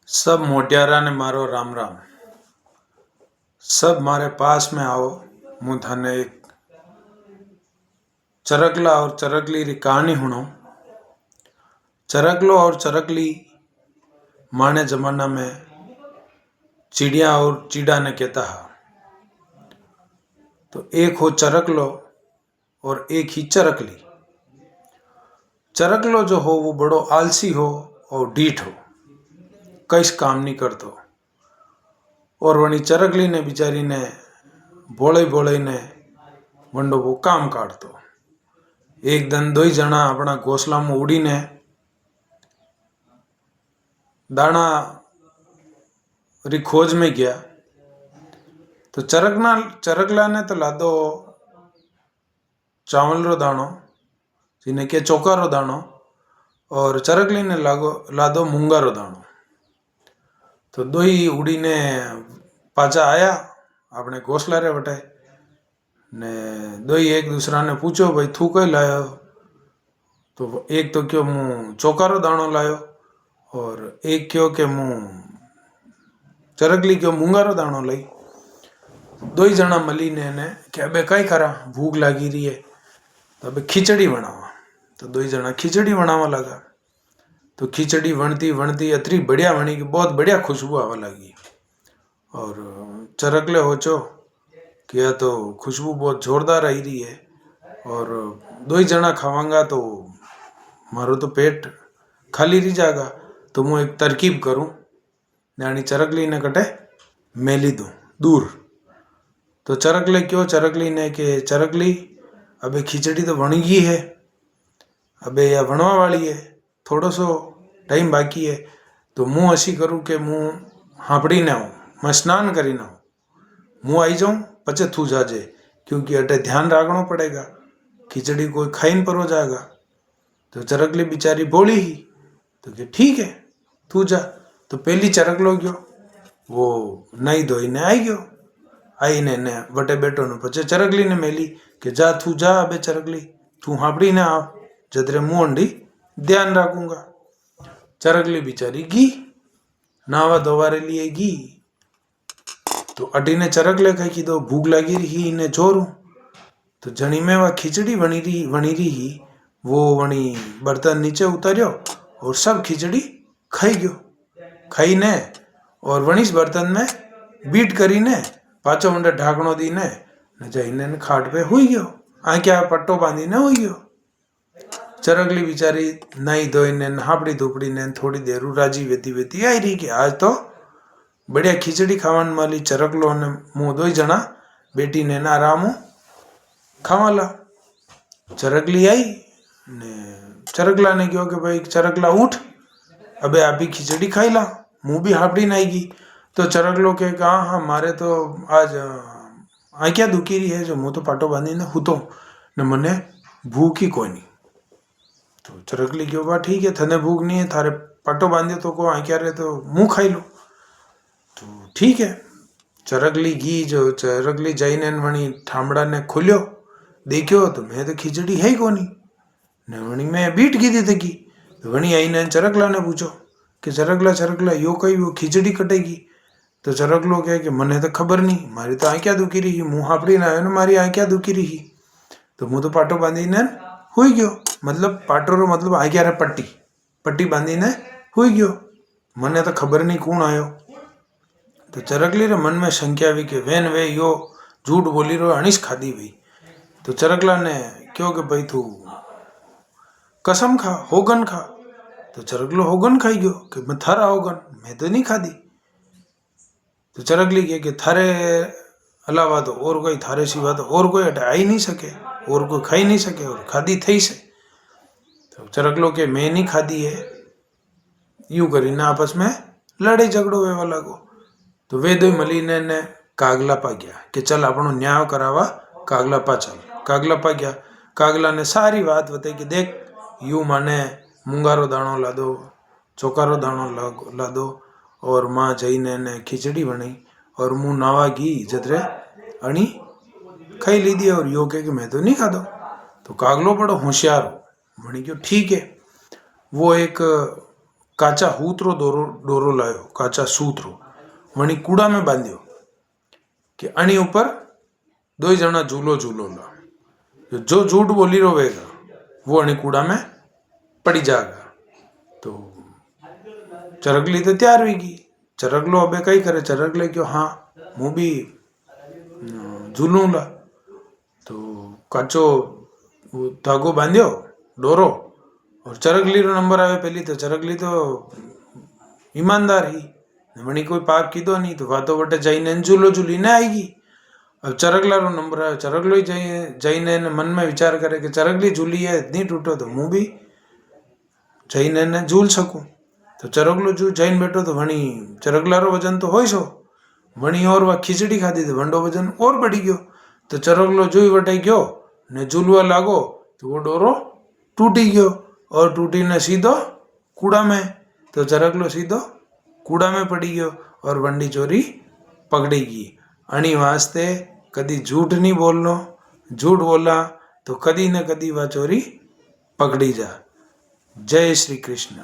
सब मोटियारा ने मारो राम राम। सब मारे पास में आओ, मुँह थाने एक चरकला और चरकली री कहानी सुनो। चरकलो और चरकली माने जमाना में चिड़िया और चीड़ा ने कहता है। तो एक हो चरकलो और एक ही चरकली। चरकलो जो हो वो बड़ो आलसी हो और ढीठ हो, कईस काम नहीं करतो। और वनी चरकली ने बिचारी ने भोले भोले ने वंडो वो काम काढ़तो। एक दिन दो ही जना अपना घोंसला में उड़ी ने दाना री खोज में गया। तो चरकला ने तो लादो चावल रो दाणो, जिन्हें के चोका रो दाणो, और चरकली ने लादो मूंगा रो दाणो। तो दो ही उड़ी ने पाचा आया अपने घोंसला रे वटे ने दो ही एक दूसरा ने पूछो भाई तू कई लायो। तो एक तो क्यों मुँह चोका रो दाणो लायो और एक क्यों के मुँह चरकली क्यों मूंगा रो दाणो लाई। दो ही जना मली ने कि अबे कई करा, भूख लागी रही है तो अबे खिचड़ी बनावा। तो दो ही जना खिचड़ी बनावा लगा। तो खिचड़ी बनती बनती अतरी बढ़िया बनी कि बहुत बढ़िया खुशबू आवा लगी। और चरकले होचो कि यह तो खुशबू बहुत जोरदार आई रही है और दो ही जना खावांगा तो मारो तो पेट खाली रही जाएगा। तो मैं एक तरकीब करूं, यानी चरकली ने कटे मेली दूं दूर। तो चरकली ने कि चरकली अबे खिचड़ी तो बन गई है, अबे यह बनवा वाली है, थोड़ो सो टाइम बाकी है। तो मुँह अशी करूँ कि मुँह हाँपड़ी न आऊँ, मैं स्नान करी ना हूँ, मुँह आई जाऊँ पचे थू जाजे, क्योंकि अटे ध्यान रखना पड़ेगा, खिचड़ी कोई खाइन पर हो जाएगा। तो चरकली बेचारी बोली ही तो कि ठीक है तू जा। तो पहली चरकलो गयो, वो नई धोई ने आई गयो, आई ने वटे बैठो ने पचे चरकली ने मेली कि जा तू जा, अबे चरकली तू हाँपड़ी ने आ, जतरे मुँह अंडी ध्यान रखूंगा। चरकली बिचारी गी नावा धोवारे लिए गी। तो अटी ने चरकले कही कि दो भूख लगी रही ने जोरू। तो जनी में वह खिचड़ी बनी रही ही, वो वनी बर्तन नीचे उतारियो और सब खिचड़ी खाई गयो। खाई ने और वनीस बर्तन में बीट करी ने पाचो वंडे ढाकणो दी ने जाइने खाट पे हुई गयो, आंख्या पट्टो बांधी ने हुई गयो। चरकली बिचारी नाई धोई ने हापड़ी धूपड़ी ने थोड़ी देर राजी वेती आई रही कि आज तो बढ़िया खिचड़ी खावन वाली चरकलो ने मुँह दो जना बेटी ने आराम खावाला। चरकली आई ने चरकला ने कहो कि भाई चरकला उठ, अबे आप भी खिचड़ी खाई ला, मुँह भी हापड़ी न आएगी। तो चरकलो के कहा हाँ मारे तो आज आँख्या दुखी रही है, जो मुँह तो पाटो बांधी ने हूँ तो ने मने भूख ही कोई नहीं। तो चरकली क्यों बा ठीक है, थने भूख नहीं है, थारे पाटो बांधे तो को आँख्या रहे तो मुँह खाई लो। तो ठीक है, चरकली घी जो चरकली जाइने वणी ठामड़ा ने खोलियो देखियो तो मैं तो खिचड़ी है ही कोनी ने वणी मैं बीट की थी तकी। तो वणी आई ने चरकला ने पूछो कि चरकला यो कई वो खिचड़ी कटेगी। तो चरकलो कहे कि मने तो खबर नहीं, मारी तो आँख्या दुखी रही, मुँह हापड़ी ना आयो ने मारी आँख्या दुखी रही, तो मुँह तो पाटो बांधी ने हुई गयो। मतलब पाटो रो मतलब आँख्या रे पट्टी बांधी ने हुई गयो, मने तो खबर नहीं कौन आयो। तो चरकली रे मन में शंका हुई कि वेन वे यो झूठ बोली रो अणिस खादी हुई। तो चरकला ने क्यों कि भाई तू कसम खा, होगन खा। तो चरकलो होगन खाई गयो कि मैं थारा होगन, मैं तो नहीं खादी। तो चरकली कहे कि थारे अलावा तो और कोई, थारे सिवा तो और कोई अटे आई नहीं सके, और कोई खाई नहीं सके, और खादी थई से। तो चरकलो के मैं नहीं खादी है, यूं करी ना आपस में लड़ाई झगड़ो वेवा लागो। तो वे दो मलीने ने कागला पा गया कि चल अपनो न्याय करावा, कागला पा चल। कागला पा गया, कागला ने सारी बात बताई कि देख यू माने मूंगारो दाणो ला दो, चोकारो दाणो ला दो, और माँ जईने ने खिचड़ी बनाई और मुँह नावा घी जतरे अणी खाई ली दी, और यो कहे कि मैं तो नहीं खादो। तो कागलो बड़ो होशियार हो, बनी क्यों ठीक है। वो एक काचा हूतरो डोरो लायो, काचा सूतरो वणी कूड़ा में बांध्यो कि अणी ऊपर 2 जना झूलो झूलो ला, जो झूठ बोली रोवेगा वो अणी कूड़ा में पड़ी जाएगा। तो चरगली तो तैयार हुई गई। चरगलो अबे कई करे, चरगले क्यों हाँ मुँ भी झूलूंगा। तो काचो धागो बांध्यो डोरो और चरगली रो नंबर आवे पहली। तो चरगली तो ईमानदार ही, वणी कोई पाप कीधो नहीं, तो वातो वटे जाइने झूलो झूलीने आएगी। अब चरगला रो नंबर आयो, चरगलो ही जाइने मन में विचार करे कि चरगली झूली है नहीं टूटो तो मुँ भी जाइने ने झूल सकूँ। तो चरगलो जो जाइन बैठो तो वणी चरगला रो वजन तो हो छो, वणी और वा खीचड़ी खाधी तो वंडो वजन और बढ़ी गयो। तो चरगलो जोई वटे गयो ने झूलवा लागो तो वो डोरो टूटी गयो और टूटी ने सीधो कूड़ा में। तो चरगलो सीधो कूड़ा में पड़ी गयो और वंडी चोरी पकड़ी गई। अणी वास्ते कदी झूठ नहीं बोलनो, झूठ बोला तो कदी न कदी वह चोरी पकड़ी जा। जय श्री कृष्ण।